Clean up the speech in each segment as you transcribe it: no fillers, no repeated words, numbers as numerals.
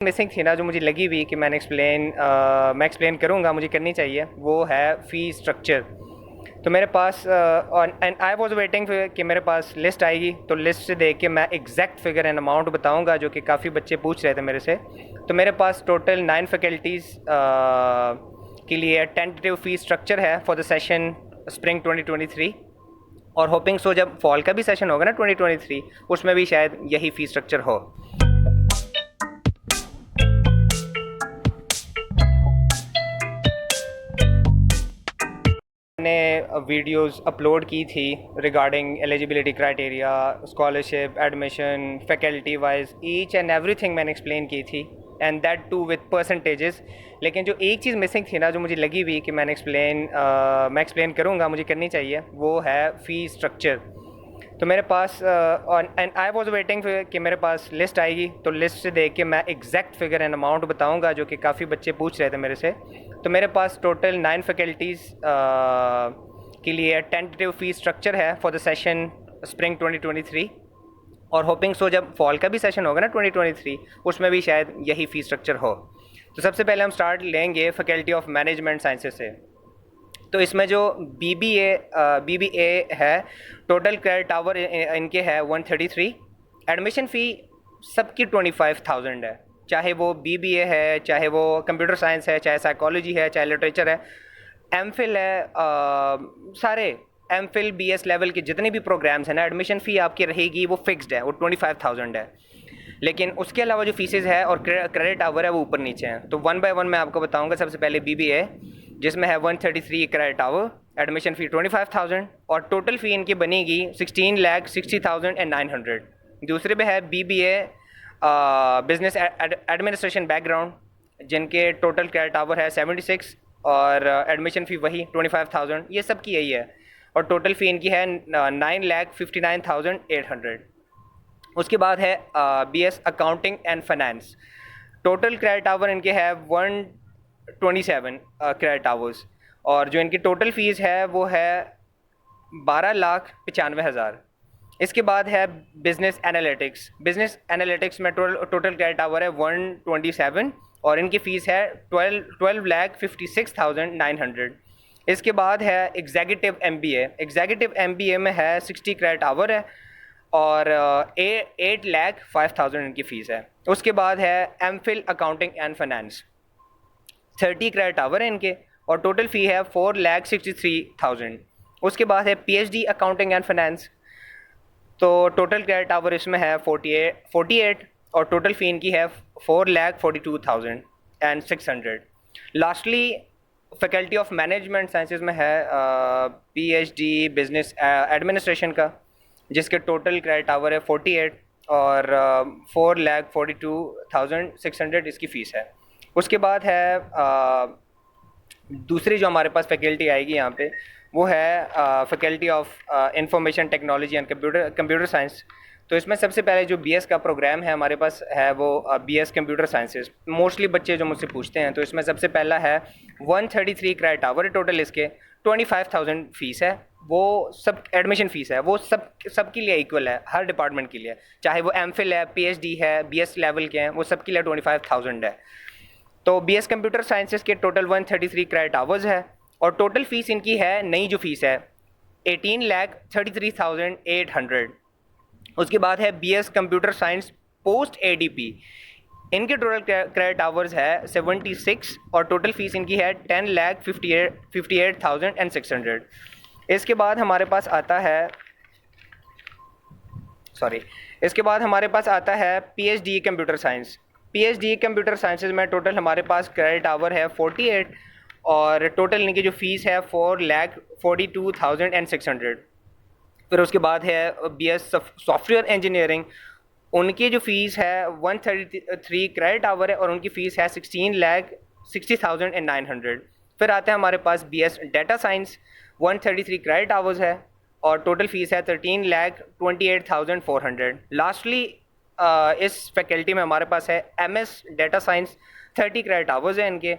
Missing थी ना, जो मुझे लगी हुई कि मैं एक्सप्लेन करूँगा, मुझे करनी चाहिए, वो है फ़ी स्ट्रक्चर। तो मेरे पास एंड आई वाज वेटिंग कि मेरे पास लिस्ट आएगी, तो लिस्ट से देख के मैं एग्जैक्ट फिगर एंड अमाउंट बताऊंगा, जो कि काफ़ी बच्चे पूछ रहे थे मेरे से। तो मेरे पास टोटल 9 फैकल्टीज़ के लिए टेंटेटिव फ़ी स्ट्रक्चर है फॉर द सेशन स्प्रिंग 2023। और होपिंग सो जब फॉल का भी सेशन होगा ना 2023, उसमें भी शायद यही फ़ी स्ट्रक्चर हो। मैंने वीडियोस अपलोड की थी regarding eligibility criteria, scholarship, admission, faculty wise each and everything मैंने एक्सप्लेन की थी, and that too with percentages. लेकिन जो एक चीज़ मिसिंग थी ना, जो मुझे लगी हुई कि मैं एक्सप्लेन करूँगा, मुझे करनी चाहिए, वो है फ़ी स्ट्रक्चर। तो मेरे पास एंड आई वाज वेटिंग कि मेरे पास लिस्ट आएगी, तो लिस्ट से देख के मैं एग्जैक्ट फिगर एंड अमाउंट बताऊंगा, जो कि काफ़ी बच्चे पूछ रहे थे मेरे से। तो मेरे पास टोटल 9 फैकल्टीज़ के लिए टेंटेटिव फ़ी स्ट्रक्चर है फॉर द सेशन स्प्रिंग 2023। और होपिंग सो जब फॉल का भी सेशन होगा ना 2023, उसमें भी शायद यही फ़ी स्ट्रक्चर हो। तो सबसे पहले हम स्टार्ट लेंगे फैकल्टी ऑफ मैनेजमेंट साइंसेज से। तो इसमें जो BBA है, टोटल क्रेडिट आवर इनके है 133। एडमिशन फ़ी सबकी 25,000 है, चाहे वो BBA है, चाहे वो कंप्यूटर साइंस है, चाहे साइकोलॉजी है, चाहे लिटरेचर है, एमफिल है, सारे एमफिल BS लेवल के जितने भी प्रोग्राम्स हैं ना, एडमिशन फ़ी आपकी रहेगी, वो फिक्स्ड है, वो 25,000 है। लेकिन उसके अलावा जो फीसेज है और क्रेडिट आवर है, वो ऊपर नीचे हैं। तो वन बाय वन मैं आपको बताऊंगा। सबसे पहले BBA, जिसमें है 133 क्रेडिट आवर, एडमिशन फ़ी 25,000, और टोटल फ़ी इनकी बनेगी 16,60,900। दूसरे पे है BBA बिजनेस एडमिनिस्ट्रेशन बैकग्राउंड, जिनके टोटल क्रेडिट आवर है 76, और एडमिशन फ़ी वही 25,000। ये सब की यही है, और टोटल फ़ी इनकी है 9,59,800। उसके बाद है BS accounting and finance. Total credit hour इनके है 127 क्रेडिट आवर्स, और जो इनकी टोटल फ़ीस है वो है 12,95,000। इसके बाद है बिजनेस एनालिटिक्स। बिजनेस एनालिटिक्स में टोटल क्रेडिट आवर है 127, और इनकी फ़ीस है 12,56,900। इसके बाद है एग्जीक्यूटिव MBA। एग्जीक्यूटिव MBA में है 60 क्रेडिट आवर है, और 8,05,000 इनकी फ़ीस है। उसके बाद है MPhil accounting and finance, 30 credit hour है इनके, और टोटल फ़ी है 4,63,000। उसके बाद है PhD अकाउंटिंग एंड फाइनेंस। तो टोटल क्रेडिट आवर इसमें है 48, और टोटल फ़ी इनकी है 4,42,600। Lastly faculty of management sciences में है PhD बिजनेस एडमिनिस्ट्रेशन का, जिसके टोटल क्रेडिट आवर है 48, और 4,42,600 इसकी फ़ीस है। उसके बाद है दूसरी जो हमारे पास फैकल्टी आएगी यहाँ पे, वो है faculty of information technology and computer science. तो इसमें सबसे पहले जो BS का प्रोग्राम है हमारे पास है, वो BS कंप्यूटर साइंसेज। मोस्टली बच्चे जो मुझसे पूछते हैं, तो इसमें सबसे पहला है 133 क्रेडिट आवर है टोटल इसके, 25,000 फ़ीस है। वो सब एडमिशन फ़ीस है, वो सबके लिए इक्वल है, हर डिपार्टमेंट के लिए, चाहे वो MPhil है, PhD है, BS लेवल के हैं, वो सबके लिए 25,000 है। तो BS कंप्यूटर साइंसेज के टोटल 133 क्रेडिट आवर्स है, और टोटल फ़ीस इनकी है, नई जो फ़ीस है, 18,33,800। उसके बाद है BS computer science post ADP। इनके टोटल क्रेडिट आवर्स है 76, और टोटल फ़ीस इनकी है 10,58,600। इसके बाद हमारे पास आता है PhD computer science. PhD computer sciences में टोटल हमारे पास क्रेडिट आवर है 48, और टोटल इनकी जो फ़ीस है 4,42,600। फिर उसके बाद है BS सॉफ्टवेयर इंजीनियरिंग। उनकी जो फ़ीस है 133 क्रेडिट आवर है, और उनकी फ़ीस है 16,60,900। फिर आता है हमारे पास BS data science, 133 credit hours है, और टोटल फ़ीस है 13,28,400। लास्टली इस फैकल्टी में हमारे पास है MS data science, 30 credit hours है इनके,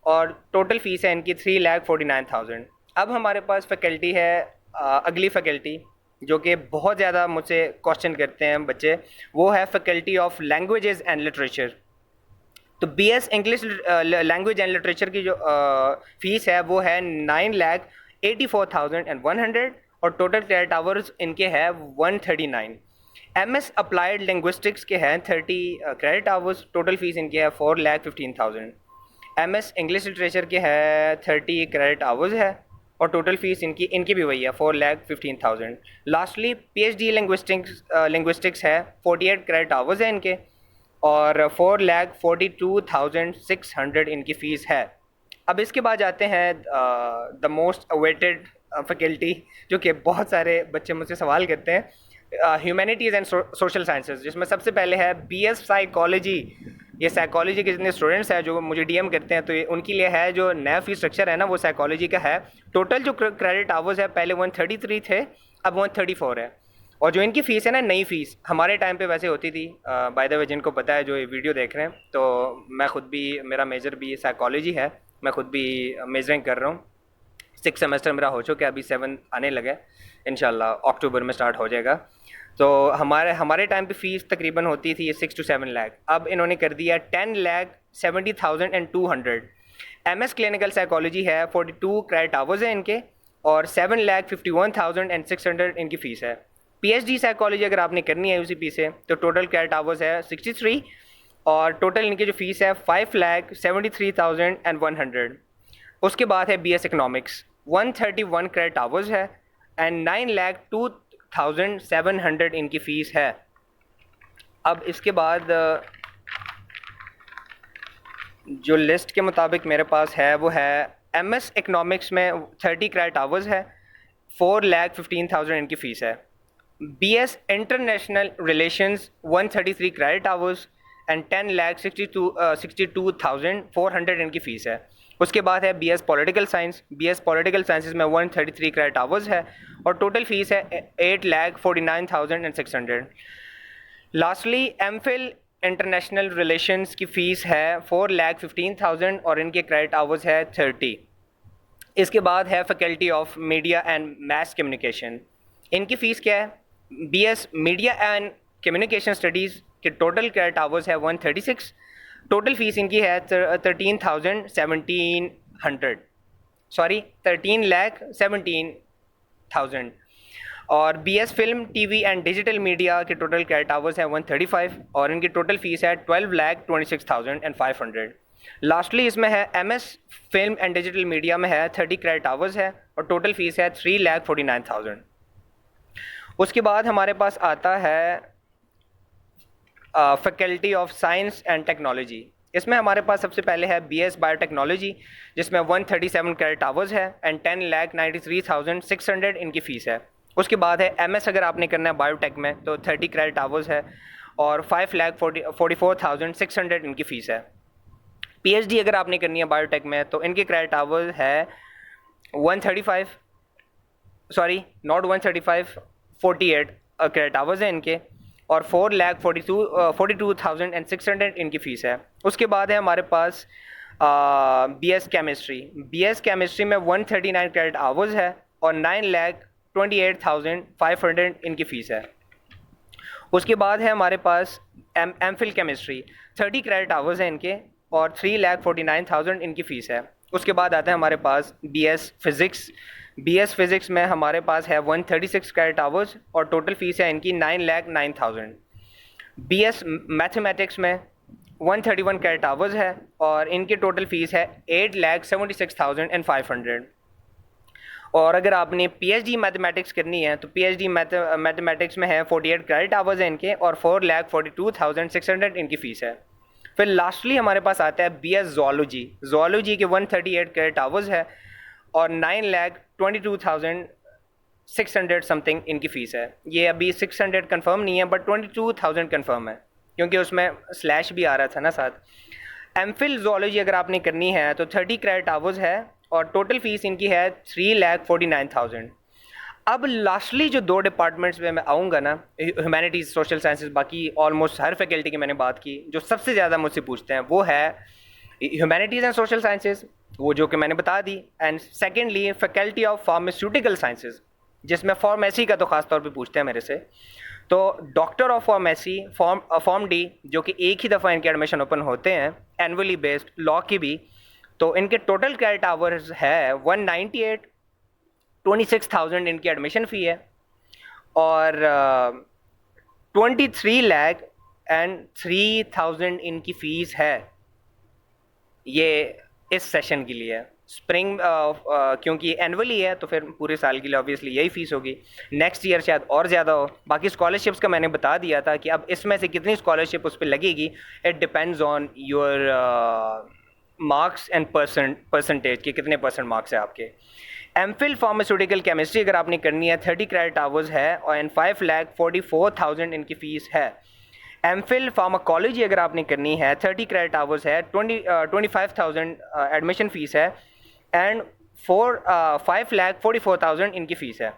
और टोटल फ़ीस है इनकी 3,49,000। अब हमारे पास फैकल्टी है अगली फैकल्टी, जो कि बहुत ज़्यादा मुझसे क्वेश्चन करते हैं बच्चे, वो है faculty of languages and literature. तो BS English language and literature की जो फीस है वो है 9,84,100 और टोटल क्रेडिट आवर्स इनके है 139। MS अप्लाइड लिंग्विस्टिक्स के हैं 30 क्रेडिट आवर्स, टोटल फीस इनके है 4,15,000। MS इंग्लिश लिटरेचर के है 30 क्रेडिट आवर्स है और टोटल फीस इनकी भी वही है 4,15,000। लास्टली PhD लिंग्विस्टिक्स है 48 क्रेडिट आवर्स है इनके और 4,42,600 इनकी फ़ीस है। अब इसके बाद जाते हैं द मोस्ट अवेटेड फैकल्टी, जो कि बहुत सारे बच्चे मुझसे सवाल करते हैं, ह्यूमैनिटीज़ एंड सोशल साइंसेज, जिसमें सबसे पहले है BS साइकोलॉजी। ये साइकोलॉजी के जितने स्टूडेंट्स हैं जो मुझे DM करते हैं, तो ये उनके लिए है जो नया फीस स्ट्रक्चर है ना, वो साइकोलॉजी का है। टोटल जो क्रेडिट आवर्स है पहले 133 थे, अब 134 है। और जो इनकी फ़ीस है ना, नई फ़ीस हमारे टाइम पे वैसे होती थी, बाय द वे जिनको पता है जो ये वीडियो देख रहे हैं, तो मैं ख़ुद भी, मेरा मेजर भी साइकोलॉजी है, मैं ख़ुद भी मेजरिंग कर रहा हूँ। 6 सेमेस्टर मेरा हो चुका है, अभी 7 आने लगा है, इंशाल्लाह अक्टूबर में स्टार्ट हो जाएगा। तो हमारे टाइम पे फ़ीस तकरीबन होती थी 6 to 7 लाख, अब इन्होंने कर दिया 10,70,200। MS क्लिनिकल साइकोलॉजी है 42 क्रेडिट आवर्स है इनके और 7,51,600 इनकी फ़ीस है। PhD साइकोलॉजी अगर आपने करनी है UCP से तो टोटल क्रेडिट आवर्स है 63 और टोटल इनकी जो फ़ीस है 5,73,100। उसके बाद है BS इकोनॉमिक्स 131 क्रेडिट आवर्स है एंड 9,02,700 इनकी फ़ीस है। अब इसके बाद जो लिस्ट के मुताबिक मेरे पास है वो है MS इकोनॉमिक्स में 30 क्रेडिट आवर्स है, 4,15,000 इनकी फ़ीस है। BS international relations 133 credit hours and 10,62,400 इनकी फ़ीस है। उसके बाद है BS political science. BS political sciences में 133 क्रेडिट आवर्स है और टोटल फ़ीस है 8,49,600। लास्टली MPhil इंटरनेशनल रिलेशंस की फ़ीस है 4,15,000 और इनके क्रेडिट आवर्स है 30। इसके बाद है faculty of media and mass communication. इनकी फ़ीस क्या है? BS media and communication studies के टोटल क्रेडिट आवर्स है 136, टोटल फ़ीस इनकी है 13,17,000 और BS film TV and digital media के टोटल क्रेडिट आवर्स है 135 और इनकी टोटल फ़ीस है 12,26,500। लास्टली इसमें है MS film and digital media में है 30 क्रेडिट आवर्स है और टोटल फ़ीस है 3,49,000। उसके बाद हमारे पास आता है faculty of science and technology. इसमें हमारे पास सबसे पहले है BS बायोटेक्नोलॉजी, जिसमें 137 क्रेडिट आवर्स है एंड 10,93,600 इनकी फ़ीस है। उसके बाद है MS अगर आपने करना है बायोटेक में तो 30 क्रेडिट आवर्स है और 5,44,600 इनकी फ़ीस है। PhD अगर आपने करनी है बायोटेक में तो इनके क्रेडिट आवर्स है 135, सॉरी नॉट 135, 48 क्रेडिट आवर्स है इनके और 4,42,600 इनकी फ़ीस है। उसके बाद है हमारे पास BS केमिस्ट्री। BS केमिस्ट्री में 139 क्रेडिट आवर्स है और 9,28,500 इनकी फ़ीस है। उसके बाद है हमारे पास MPhil केमिस्ट्री, 30 क्रेडिट आवर्स हैं इनके और 3,49,000 इनकी फ़ीस है। उसके बाद आता है हमारे पास BS फिज़िक्स। BS फिज़िक्स में हमारे पास है 136 क्रेडिट आवर्स और टोटल फ़ीस है इनकी 9,09,000। BS मैथमेटिक्स में 131 क्रेडिट आवर्स है और इनकी टोटल फ़ीस है 8,76,500। और अगर आपने PhD मैथमेटिक्स करनी है तो PhD मैथमेटिक्स में है 48 क्रेडिट आवर्स हैं इनके और 4,42,600 इनकी फ़ीस है। फिर लास्टली हमारे पास आता है BS ज़ूलॉजी। ज़ूलॉजी के 138 क्रेडिट आवर्स है और 9,22,600 समथिंग इनकी फ़ीस है। ये अभी 600 कंफर्म नहीं है बट 22,000 कंफर्म है क्योंकि उसमें स्लैश भी आ रहा था ना साथ। MPhil ज़ूलॉजी अगर आपने करनी है तो 30 क्रेडिट आवर्स है और टोटल फ़ीस इनकी है 3,49,000। अब लास्टली जो 2 डिपार्टमेंट्स में मैं आऊँगा ना, ह्यूमैनिटीज़ सोशल साइंसेज, बाकी ऑलमोस्ट हर फैकल्टी की मैंने बात की, जो सबसे ज़्यादा मुझसे पूछते हैं वो है ह्यूमैनिटीज़ एंड सोशल साइंसेज, वो जो कि मैंने बता दी, and secondly faculty of pharmaceutical sciences, जिसमें फार्मेसी का तो ख़ास तौर पे पूछते हैं मेरे से। तो doctor of pharmacy form D, जो कि एक ही दफ़ा इनके एडमिशन ओपन होते हैं एनुअली बेस्ड, लॉ की भी, तो इनके टोटल क्रेडिट आवर्स है 198, 26,000 इनकी एडमिशन फ़ी है, और 23,03,000 इनकी फ़ीस है। ये इस सेशन के लिए स्प्रिंग, क्योंकि एनुअली है तो फिर पूरे साल के लिए ऑब्वियसली यही फ़ीस होगी। नेक्स्ट ईयर शायद और ज़्यादा हो। बाकी स्कॉलरशिप्स का मैंने बता दिया था कि अब इसमें से कितनी स्कॉलरशिप उस पर लगेगी, it depends on your marks and percentage, कि कितने परसेंट मार्क्स है आपके। एमफिल फार्मास्यूटिकल केमिस्ट्री अगर आपने करनी है 30 क्रेडिट आवर्स है, और 5,44,000 इनकी फ़ीस है। एमफिल फार्माकोलॉजी अगर आपने करनी है 30 क्रेडिट आवर्स है, 25,000 एडमिशन फ़ीस है, एंड 5,44,000 इनकी फ़ीस है।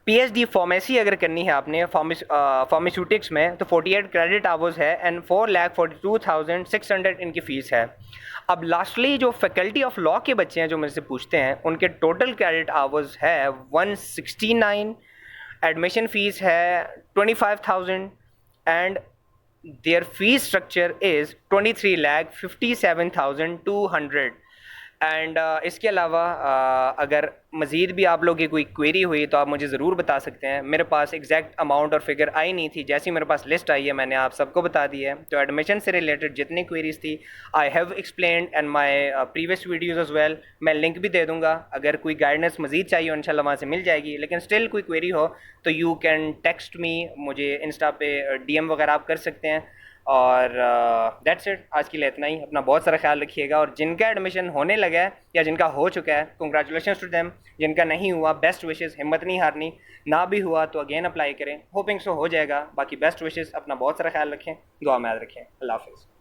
पीएचडी फार्मेसी अगर करनी है आपने फार्मास्यूटिक्स में तो 48 क्रेडिट आवर्स है एंड 4,42,600 इनकी फ़ीस है। अब लास्टली जो फैकल्टी ऑफ लॉ के बच्चे हैं जो मेरे से पूछते हैं, उनके टोटल क्रेडिट आवर्स है 169, एडमिशन फ़ीस है 25,000 and there fees structure is 23,57,200। And इसके अलावा अगर मज़ीद भी आप लोगों की कोई क्वेरी हुई तो आप मुझे ज़रूर बता सकते हैं। मेरे पास एग्जैक्ट अमाउंट और फिगर आई नहीं थी, जैसी मेरे पास लिस्ट आई है मैंने आप सबको बता दी है। तो एडमिशन से रिलेटेड जितनी क्वेरीज थी I have explained and my previous videos as well. मैं लिंक भी दे दूँगा, अगर कोई गाइडेंस मज़ीद चाहिए इंशाल्लाह वहाँ से मिल जाएगी। लेकिन स्टिल कोई क्वेरी हो तो यू कैन टेक्स्ट मी, मुझे इंस्टा पे DM वगैरह आप कर सकते हैं। और दैट्स इट, आज के लिए इतना ही। अपना बहुत सारा ख्याल रखिएगा, और जिनका एडमिशन होने लगा है या जिनका हो चुका है कंग्रेचुलेशन टू देम, जिनका नहीं हुआ बेस्ट विशेस, हिम्मत नहीं हारनी, ना भी हुआ तो अगेन अप्लाई करें, होपिंग सो हो जाएगा। बाकी बेस्ट विशेस, अपना बहुत सारा ख्याल रखें, दुआ में याद रखें। अल्लाह हाफिज़।